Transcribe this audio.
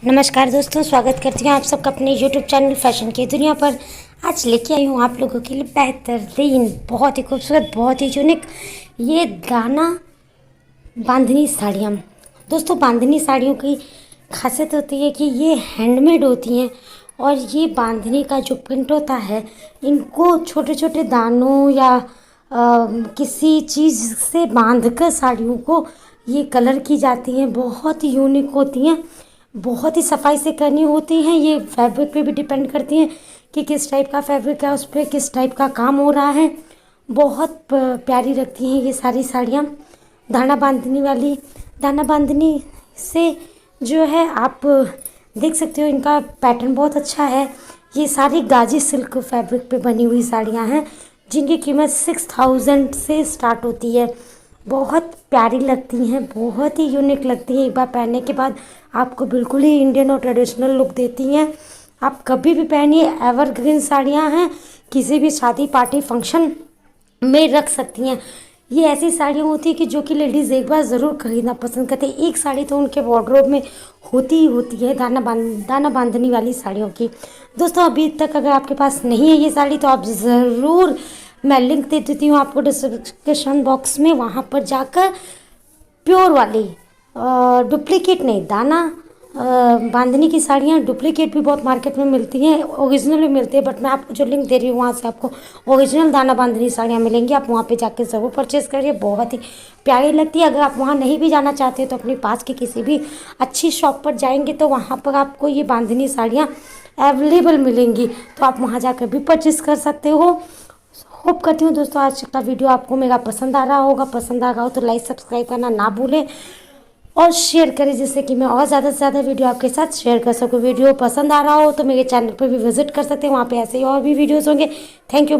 नमस्कार दोस्तों, स्वागत करती हूँ आप सबका अपने YouTube चैनल फैशन की दुनिया पर। आज लेके आई हूँ आप लोगों के लिए बेहतरीन, बहुत ही खूबसूरत, बहुत ही यूनिक ये दाना बांधनी साड़ियाँ। दोस्तों, बांधनी साड़ियों की खासियत होती है कि ये हैंडमेड होती हैं और ये बांधनी का जो प्रिंट होता है, इनको छोटे छोटे दानों या किसी चीज़ से बांधकर साड़ियों को ये कलर की जाती हैं। बहुत ही यूनिक होती हैं, बहुत ही सफाई से करनी होती हैं। ये फैब्रिक पे भी डिपेंड करती हैं कि किस टाइप का फैब्रिक है, उस पर किस टाइप का काम हो रहा है। बहुत प्यारी लगती हैं ये सारी साड़ियाँ दाना बांधनी वाली। दाना बांधनी से जो है आप देख सकते हो, इनका पैटर्न बहुत अच्छा है। ये सारी गाजी सिल्क फैब्रिक पे बनी हुई साड़ियाँ हैं जिनकी कीमत 6000 से स्टार्ट होती है। बहुत प्यारी लगती हैं, बहुत ही यूनिक लगती हैं। एक बार पहनने के बाद आपको बिल्कुल ही इंडियन और ट्रेडिशनल लुक देती हैं। आप कभी भी पहनिए, एवरग्रीन साड़ियाँ हैं, किसी भी शादी पार्टी फंक्शन में रख सकती हैं। ये ऐसी साड़ियाँ होती है कि जो कि लेडीज़ एक बार ज़रूर खरीदना पसंद करते हैं। एक साड़ी तो उनके वार्डरोब में होती ही होती है दाना बांधनी वाली साड़ियों की। दोस्तों, अभी तक अगर आपके पास नहीं है ये साड़ी तो आप ज़रूर, मैं लिंक दे देती हूँ आपको डिस्क्रिप्शन बॉक्स में, वहाँ पर जाकर प्योर वाली, डुप्लीकेट नहीं, दाना बांधनी की साड़ियाँ डुप्लीकेट भी बहुत मार्केट में मिलती हैं, ओरिजिनल भी मिलती है, बट मैं आपको जो लिंक दे रही हूँ वहाँ से आपको ओरिजिनल दाना बांधनी साड़ियाँ मिलेंगी। आप वहाँ पे जाके ज़रूर परचेज़ करिए, बहुत ही प्यारी लगती है। अगर आप वहाँ नहीं भी जाना चाहते हैं तो अपने पास की किसी भी अच्छी शॉप पर जाएंगे तो वहाँ पर आपको ये बांधनी साड़ियाँ अवेलेबल मिलेंगी, तो आप वहाँ जाकर भी परचेज़ कर सकते हो। होप करती हूँ दोस्तों आज का वीडियो आपको मेरा पसंद आ रहा होगा। पसंद आ रहा हो तो लाइक सब्सक्राइब करना ना भूलें और शेयर करें, जिससे कि मैं और ज़्यादा से ज़्यादा वीडियो आपके साथ शेयर कर सकूँ। वीडियो पसंद आ रहा हो तो मेरे चैनल पर भी विजिट कर सकते हैं, वहाँ पे ऐसे ही और भी वीडियोज़ होंगे। Thank you.